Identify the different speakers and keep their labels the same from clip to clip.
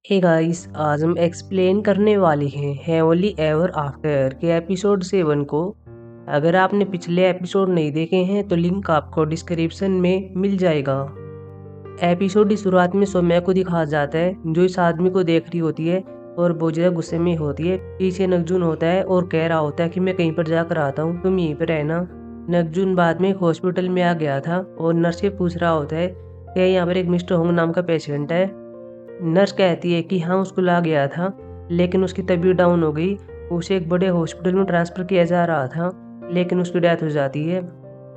Speaker 1: Hey guys, आज हम explain करने वाले हैं हेवनली एवर आफ्टर के एपिसोड 7 को। अगर आपने पिछले एपिसोड नहीं देखे हैं तो लिंक आपको डिस्क्रिप्शन में मिल जाएगा। एपिसोड की शुरुआत में सौम्या को दिखाया जाता है जो इस आदमी को देख रही होती है और बहुत ज़्यादा गुस्से में होती है। पीछे नगजून होता है और कह रहा होता है कि मैं कहीं पर जाकर आता हूँ, तुम यहीं पर रहना। नगजून बाद में एक हॉस्पिटल में आ गया था और नर्स से पूछ रहा होता है कि यहाँ पर एक मिस्टर होंग नाम का पेशेंट है। नर्स कहती है कि हाँ, उसको ला गया था लेकिन उसकी तबीयत डाउन हो गई। उसे एक बड़े हॉस्पिटल में ट्रांसफ़र किया जा रहा था लेकिन उसकी डेथ हो जाती है।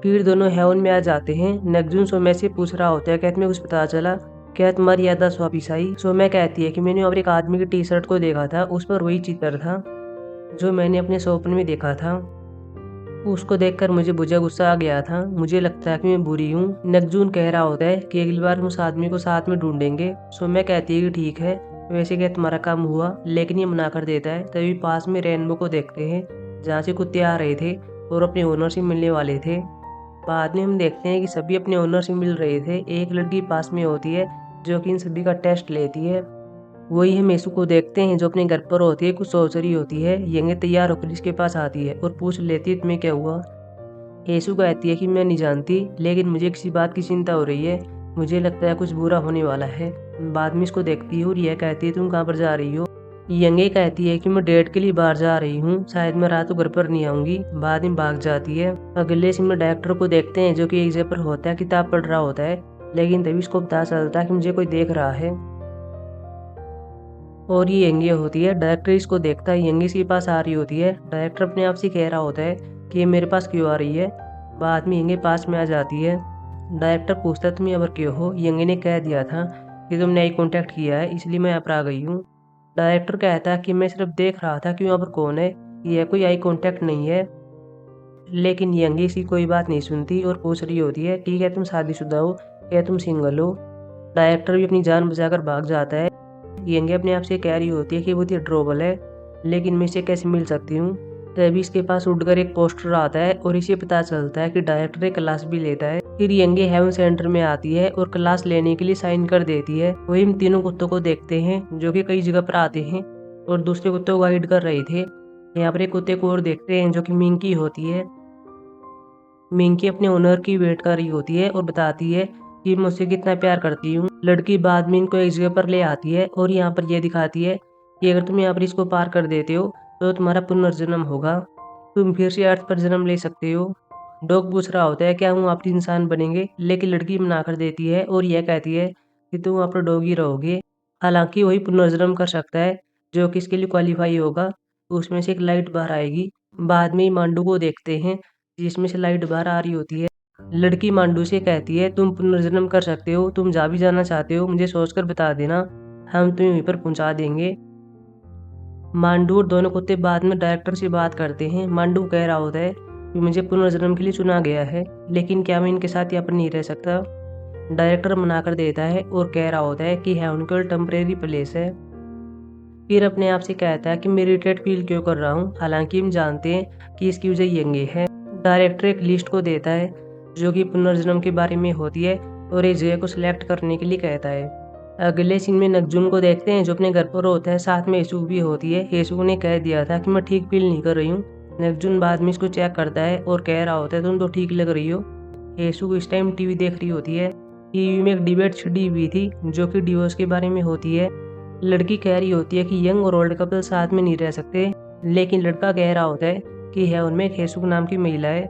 Speaker 1: फिर दोनों हेवन में आ जाते हैं। नगजून सौम्या से पूछ रहा होता है, क्या तुम्हें कुछ पता चला? क्या तुम्हारी याददाश्त वापिस आई? सौम्या कहती है कि मैंने और एक आदमी की टी शर्ट को देखा था, उस पर वही चित्र था जो मैंने अपने स्वप्न में देखा था। उसको देखकर मुझे बुझा गुस्सा आ गया था। मुझे लगता है कि मैं बुरी हूँ। नगजून कह रहा होता है कि अगली बार हम उस आदमी को साथ में ढूंढेंगे। सौम्या कहती है कि ठीक है, वैसे क्या तुम्हारा काम हुआ, लेकिन ये मना कर देता है। तभी पास में रेनबो को देखते हैं जहाँ से कुत्ते आ रहे थे और अपने ओनर से मिलने वाले थे। बाद में हम देखते हैं कि सभी अपने ओनर से मिल रहे थे। एक लड़की पास में होती है जो कि इन सभी का टेस्ट लेती है। वही हम येसु को देखते हैं जो अपने घर पर होती है, कुछ सोच रही होती है। यंगे तैयार होकर इसके पास आती है और पूछ लेती है तुम्हें क्या हुआ। येसु कहती है कि मैं नहीं जानती लेकिन मुझे किसी बात की चिंता हो रही है। मुझे लगता है कुछ बुरा होने वाला है। बाद में इसको देखती है और यह कहती है तुम कहाँ पर जा रही हो। यंगे कहती है कि मैं डेट के लिए बाहर जा रही हूँ, शायद मैं रात को घर पर नहीं आऊंगी। बाद में भाग जाती है। अगले सीन में डायरेक्टर को देखते हैं जो कि एक जगह पर होता है, किताब पढ़ रहा होता है लेकिन तभी इसको पता चलता है कि मुझे कोई देख रहा है और ये यंगे होती है। डायरेक्टर इसको देखता है, यंगे इसके पास आ रही होती है। डायरेक्टर अपने आप से कह रहा होता है कि ये मेरे पास क्यों आ रही है। बाद में यंगे पास में आ जाती है। डायरेक्टर पूछता है तुम यहाँ पर क्यों हो। यंगे ने कह दिया था कि तुमने आई कॉन्टैक्ट किया है इसलिए मैं यहाँ पर आ गई हूँ। डायरेक्टर कहता है कि मैं सिर्फ देख रहा था कि यहाँ पर कौन है, यह कोई आई कॉन्टैक्ट नहीं है। लेकिन यंगे इसकी कोई बात नहीं सुनती और पूछ रही होती है कि क्या तुम शादीशुदा हो, क्या तुम सिंगल हो। डायरेक्टर भी अपनी जान बचाकर भाग जाता है। यंगे अपने आप से कह रही होती है कि बहुत ही ड्रॉबल है लेकिन मैं इसे कैसे मिल सकती हूँ। तभी इसके पास उड़कर एक पोस्टर आता है और इसे पता चलता है कि डायरेक्टर एक क्लास भी लेता है। फिर यंगे हेवन सेंटर में आती है और क्लास लेने के लिए साइन कर देती है। वही हम तीनों कुत्तों को देखते हैं जो कि कई जगह पर आते हैं और दूसरे कुत्तों को गाइड कर रहे थे। यहाँ पर एक कुत्ते को और देखते हैं जो कि मिंकी होती है। मिंकी अपने ओनर की वेट कर रही होती है और बताती है कि मुझसे कितना प्यार करती हूँ। लड़की बाद में इनको एक जगह पर ले आती है और यहाँ पर यह दिखाती है कि अगर तुम यहाँ पर इसको पार कर देते हो तो तुम्हारा पुनर्जन्म होगा, तुम फिर से अर्थ पर जन्म ले सकते हो। डॉग पूछ रहा होता है क्या हम वापस इंसान बनेंगे, लेकिन लड़की मना कर देती है और यह कहती है कि तुम वहाँ पर डॉग ही रहोगे। हालांकि वही पुनर्जन्म कर सकता है जो कि इसके लिए क्वालिफाई होगा, उसमें से एक लाइट बाहर आएगी। बाद में मांडू को देखते हैं जिसमें से लाइट बाहर आ रही होती है। लड़की मांडू से कहती है तुम पुनर्जन्म कर सकते हो, तुम जा भी जाना चाहते हो मुझे सोचकर बता देना, हम तुम्हें वहीं पर पहुंचा देंगे। मांडू और दोनों कुत्ते बाद में डायरेक्टर से बात करते हैं। मांडू कह रहा होता है कि मुझे पुनर्जन्म के लिए चुना गया है लेकिन क्या मैं इनके साथ यहाँ पर नहीं रह सकता। डायरेक्टर मना कर देता है और कह रहा होता है कि है उनके टेम्परेरी प्लेस है। फिर अपने आप से कहता है कि मैं इरिटेट फील क्यों कर रहा हूँ, हालांकि हम जानते हैं कि इसकी वजह यंगे है। डायरेक्टर एक लिस्ट को देता है जो कि पुनर्जन्म के बारे में होती है और एक जगह को सिलेक्ट करने के लिए कहता है। अगले सीन में नगजुन को देखते हैं जो अपने घर पर होता है, साथ में येसु भी होती है। येसु ने कह दिया था कि मैं ठीक फील नहीं कर रही हूँ। नगजुन बाद में इसको चेक करता है और कह रहा होता है तुम तो ठीक लग रही हो। येसु इस टाइम टीवी देख रही होती है। टीवी में एक डिबेट छिड़ी हुई थी जो कि डिवोर्स के बारे में होती है। लड़की कह रही होती है कि यंग और ओल्ड कपल साथ में नहीं रह सकते, लेकिन लड़का कह रहा होता है कि है उनमें खेसुक नाम की महिला है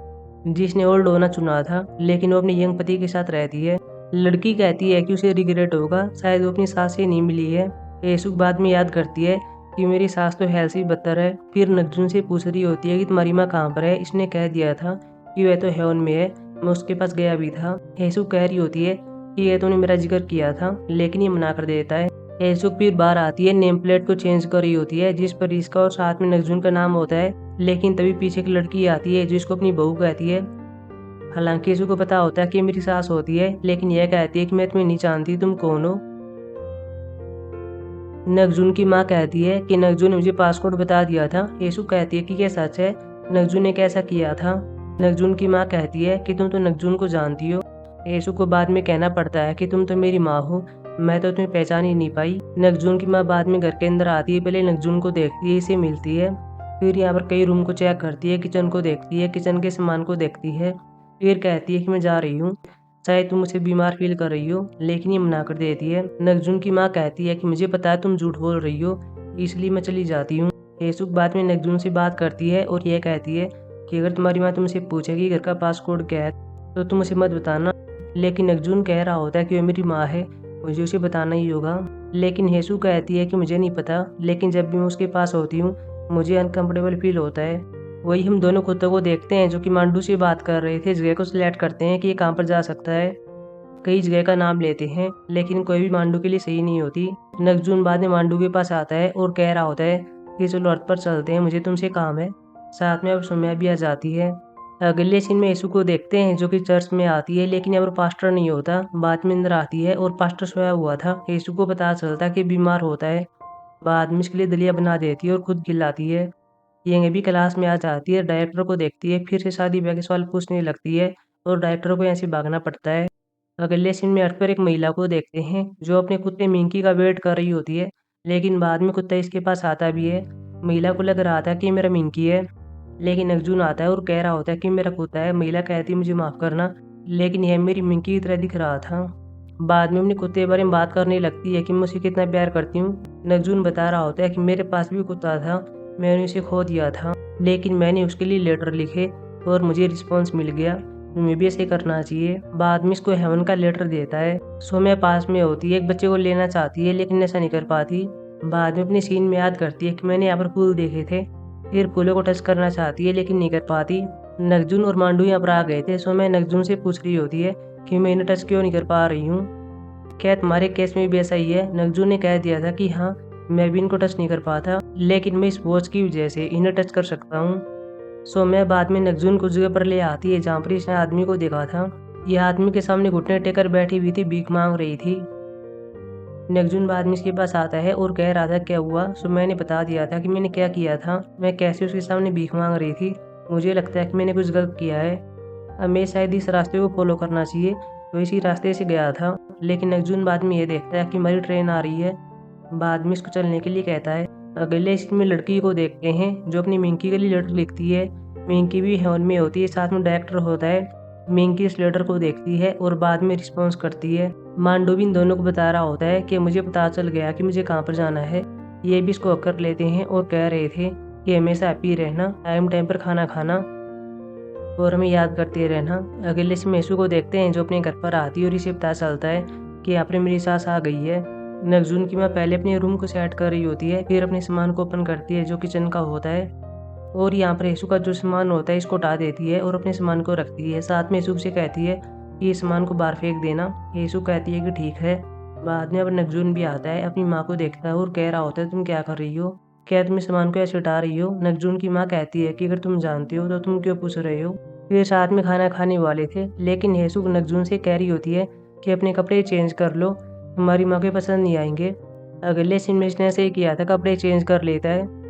Speaker 1: जिसने ओल्ड होना चुना था लेकिन वो अपने यंग पति के साथ रहती है। लड़की कहती है कि उसे रिग्रेट होगा, शायद वो अपनी सास से नहीं मिली है। खेसुक बाद में याद करती है कि मेरी सास तो हेल से भी बदतर है। फिर नगजुन से पूछ रही होती है कि तुम्हारी माँ कहाँ पर है। इसने कह दिया था कि वह तो हेवन में है, मैं उसके पास गया भी था। खेसुक कह रही होती है कि यह तूने मेरा जिक्र किया था, लेकिन ये मना कर देता है। हेसुक फिर बाहर आती है, नेम प्लेट को चेंज कर रही होती है जिस पर इसका और साथ में नगजुन का नाम होता है, लेकिन तभी पीछे एक लड़की आती है जिसको अपनी बहू कहती है। हालांकि हेसुक को पता होता है कि मेरी सास होती है, लेकिन यह कहती है कि मैं तुम्हें नहीं जानती, तुम कौन हो। नगजुन की माँ कहती है कि नगजुन ने मुझे पासवर्ड बता दिया था। हेसुक कहती है कि क्या सच है, नगजुन ने कैसा किया था। नगजुन की माँ कहती है कि तुम तो नगजुन को जानती हो। हेसुक को बाद में कहना पड़ता है कि तुम तो मेरी माँ हो, मैं तो तुम्हें पहचान ही नहीं पाई। नगजून की माँ बाद में घर के अंदर आती है, पहले नगजून को देखती है, इसे मिलती है, फिर यहाँ पर कई रूम को चेक करती है, किचन को देखती है, किचन के सामान को देखती है, फिर कहती है कि मैं जा रही हूँ, शायद तुम मुझे बीमार फील कर रही हो, लेकिन ये मना कर देती है। नगजून की माँ कहती है कि मुझे पता है तुम झूठ बोल रही हो, इसलिए मैं चली जाती हूँ। हेसुक बाद में नगजून से बात करती है और यह कहती है कि अगर तुम्हारी माँ तुमसे पूछेगी घर का पासकोड क्या है तो तुम उसे मत बताना। लेकिन नगजून कह रहा होता है कि वह मेरी माँ है, मुझे उसे बताना ही होगा। लेकिन हेसु कहती है कि मुझे नहीं पता, लेकिन जब भी मैं उसके पास होती हूँ मुझे अनकंफर्टेबल फील होता है। वही हम दोनों कुत्तों को देखते हैं जो कि मांडू से बात कर रहे थे। जगह को सिलेक्ट करते हैं कि ये कहाँ पर जा सकता है, कई जगह का नाम लेते हैं, लेकिन कोई भी मांडू के लिए सही नहीं होती। नगजून बाद में मांडू के पास आता है और कह रहा होता है कि चलो अर्थ पर चलते हैं, मुझे तुमसे काम है। साथ में अब सुम्या भी आ जाती है। अगले सीन में यीशु को देखते हैं जो कि चर्च में आती है, लेकिन अब पास्टर नहीं होता, बाद में अंदर आती है और पास्टर सोया हुआ था। यीशु को पता चलता कि बीमार होता है, बाद में इसके लिए दलिया बना देती है और खुद खिलाती है। ये भी क्लास में आ जाती है, डायरेक्टर को देखती है, फिर से शादी ब्याह के सवाल पूछने लगती है और डायरेक्टर को यहाँ से भागना पड़ता है। अगले सीन में अर्थ पर एक महिला को देखते हैं जो अपने कुत्ते मिंकी का वेट कर रही होती है, लेकिन बाद में कुत्ता इसके पास आता भी है। महिला को लग रहा था कि मेरा मिंकी है, लेकिन अर्जुन आता है और कह रहा होता है कि मेरा कुत्ता है। महिला कहती है मुझे माफ़ करना, लेकिन यह मेरी मिंकी की तरह दिख रहा था। बाद में अपने कुत्ते के बारे में बात करने लगती है कि मैं उसे कितना प्यार करती हूँ। नगजून बता रहा होता है कि मेरे पास भी कुत्ता था, मैंने उसे खो दिया था, लेकिन मैंने उसके लिए लेटर लिखे और मुझे रिस्पॉन्स मिल गया, तुम्हें भी ऐसे करना चाहिए। बाद में इसको हेवन का लेटर देता है। सोम्या पास में होती है, एक बच्चे को लेना चाहती है लेकिन ऐसा नहीं कर पाती। बाद में अपने सीन में याद करती है कि मैंने यहाँ पर फूल देखे थे, फिर फूलों को टच करना चाहती है लेकिन नहीं कर पाती। नगजून और मांडू यहाँ पर आ गए थे। सोम्या नगजून से पूछ रही होती है कि मैं इन्हें टच क्यों नहीं कर पा रही हूँ, क्या तुम्हारे केस में भी ऐसा ही है। नगजून ने कह दिया था कि हाँ, मैं भी इनको टच नहीं कर पाता, लेकिन मैं इस वॉच की वजह से इन्हें टच कर सकता हूँ। सोम्या बाद में नगजून को जगह पर ले आती है जहाँ पर इसने आदमी को देखा था। यह आदमी के सामने घुटने टेकर बैठी हुई थी, भीख मांग रही थी। नगजून बाद में इसके पास आता है और कह रहा था क्या हुआ। सोम्या ने बता दिया था कि मैंने क्या किया था, मैं कैसे उसके सामने भीख मांग रही थी, मुझे लगता है कि मैंने कुछ गलत किया है, अब मैं शायद इस रास्ते को फॉलो करना चाहिए, तो इसी रास्ते से गया था। लेकिन नगजून बाद में ये देखता है कि हमारी ट्रेन आ रही है, बाद में इसको चलने के लिए कहता है। अगले सीन में लड़की को देखते हैं जो अपनी मिंकी के लिए लेटर लिखती है। मिंकी भी हेवन में होती है, साथ में डायरेक्टर होता है। मिंकी इस लेटर को देखती है और बाद में रिस्पॉन्स करती है। मांडू भी इन दोनों को बता रहा होता है कि मुझे पता चल गया कि मुझे कहाँ पर जाना है। ये भी इसको कर लेते हैं और कह रहे थे कि हमेशा हैप्पी रहना, टाइम पर खाना खाना और हमें याद करते रहना। अगले से मेसू को देखते हैं जो अपने घर पर आती है और इसे पता चलता है कि यहाँ पर मेरी सास आ गई है। नगजून की माँ पहले अपने रूम को सेट कर रही होती है, फिर अपने सामान को ओपन करती है जो किचन का होता है, और यहाँ पर येसु का जो सामान होता है इसको उठा देती है और अपने सामान को रखती है। साथ में येसु से कहती है कि ये सामान को बाहर फेंक देना। येसु कहती है कि ठीक है। बाद में अब नगजून भी आता है, अपनी माँ को देखता है और कह रहा होता है तुम क्या कर रही हो, क्या तुम इस सामान को ऐसे उठा रही हो। नगजून की माँ कहती है कि अगर तुम जानती हो तो तुम क्यों पूछ रहे हो। फिर साथ में खाना खाने वाले थे, लेकिन येसु नगजून से कह रही होती है कि अपने कपड़े चेंज कर लो, हमारी माँ के पसंद नहीं आएंगे। अगले सीन में इसने ऐसे ही किया था, कपड़े चेंज कर लेता है।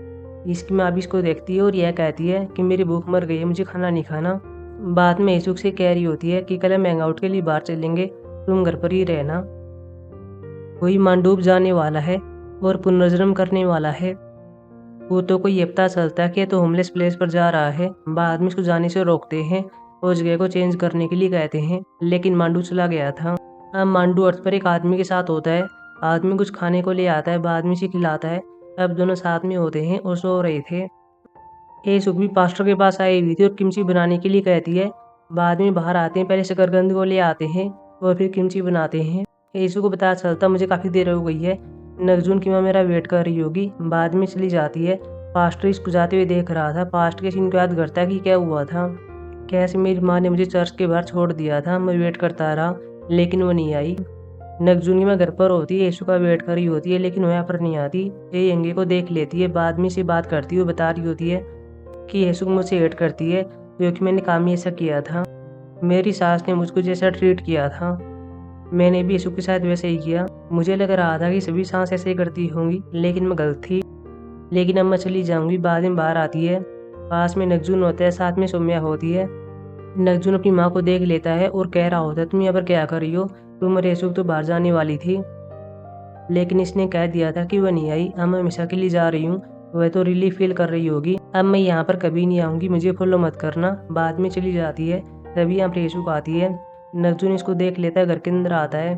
Speaker 1: इसकी माँ भी इसको देखती है और यह कहती है कि मेरी भूख मर गई है, मुझे खाना नहीं खाना। बाद में येसुक से कह रही होती है कि कल हम हैंग आउट के लिए बाहर चलेंगे, तुम घर पर ही रहना। कोई मांडूब जाने वाला है और पुनर्जन्म करने वाला है। भूतों को ये पता चलता है कि तो होमलेस प्लेस पर जा रहा है। बाद में इसको जाने से रोकते हैं और जगह को चेंज करने के लिए कहते हैं, लेकिन मांडू चला गया था। अब मांडू अर्थ पर एक आदमी के साथ होता है, आदमी कुछ खाने को ले आता है, बाद में इसे खिलाता है। अब दोनों साथ में होते हैं और सो रहे थे। ये सुख भी पास्टर के पास आई हुई थी और किमची बनाने के लिए कहती है। बाद में बाहर आते हैं, पहले शकरकंद को ले आते हैं और फिर किमची बनाते हैं। यीशु को पता चलता मुझे काफ़ी देर हो गई है, नगजून की माँ मेरा वेट कर रही होगी। बाद में चली जाती है। पास्टर इसको जाते हुए देख रहा था। पास्ट के सीन को याद करता है कि क्या हुआ था, कैसे मेरी माँ ने मुझे चर्च के बाहर छोड़ दिया था, मैं वेट करता रहा लेकिन वो नहीं आई। नगजून की माँ घर पर होती है, यीशु का वेट कर रही होती है लेकिन वो यहाँ पर नहीं आती। ये यंगे को देख लेती है, बाद में से बात करती हुई बता रही होती है कि यीशु मुझसे हेट करती है क्योंकि मैंने काम ही ऐसा किया था, मेरी सास ने मुझको जैसा ट्रीट किया था, मैंने भी यीशु के साथ वैसे ही किया। मुझे लग रहा था कि सभी सांस ऐसे ही करती होंगी, लेकिन मैं गलत थी, लेकिन अब मैं चली जाऊंगी। बाद में बाहर आती है, पास में नगजून होता है, साथ में सोम्या होती है। नगजून अपनी माँ को देख लेता है और कह रहा होता है तुम यहाँ पर क्या कर रही हो, तुम और यीशु तो बाहर जाने वाली थी। लेकिन इसने कह दिया था कि वह नहीं आई, अब मैं हमेशा के लिए जा रही हूँ। वह तो रिलीफ फील कर रही होगी, अब मैं यहाँ पर कभी नहीं आऊँगी, मुझे फॉलो मत करना। बाद में चली जाती है। तभी यहाँ पर येसुक आती है। नकजून इसको देख लेता है, घर के अंदर आता है।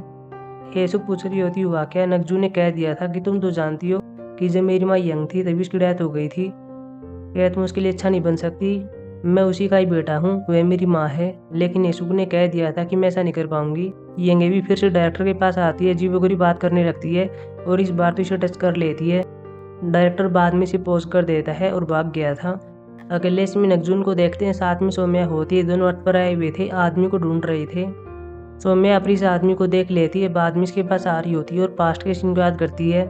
Speaker 1: येसुक पूछ रही होती हुआ क्या, नकजू ने कह दिया था कि तुम तो जानती हो कि जब मेरी माँ यंग थी तभी उसकी डेथ हो गई थी। क्या तुम उसके लिए अच्छा नहीं बन सकती? मैं उसी का ही बेटा हूँ, वह मेरी माँ है। लेकिन येसुक ने कह दिया था कि मैं ऐसा नहीं कर पाऊंगी। यंगे भी फिर से डायरेक्टर के पास आती है, अजीबो गरीब बात करने लगती है और इस बार तो इसे टच कर लेती है। डायरेक्टर बाद में इसे पोज कर देता है और भाग गया था। अकेले इसमें नकजून को देखते हैं, साथ में सौम्या होती है। दोनों अट पर आए हुए थे, आदमी को ढूंढ रहे थे। सौम्या अपनी इस आदमी को देख लेती है, बाद में इसके पास आ रही होती है और पास्ट के सीन को याद करती है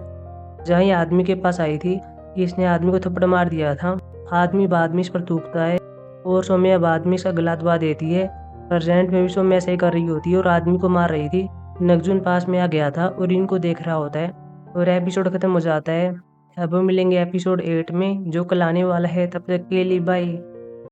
Speaker 1: जहाँ ये आदमी के पास आई थी। इसने आदमी को थप्पड़ मार दिया था। आदमी बाद में इस पर थूकता है और सौम्या बाद में इसका गला दबा देती है। प्रेजेंट में भी सौम्या ऐसे ही कर रही होती है और आदमी को मार रही थी। नकजून पास में आ गया था और इनको देख रहा होता है और एपिसोड खत्म हो जाता है। अब हम मिलेंगे एपिसोड 8 में, जो कल आने वाला है। तब तक के लिए बाय।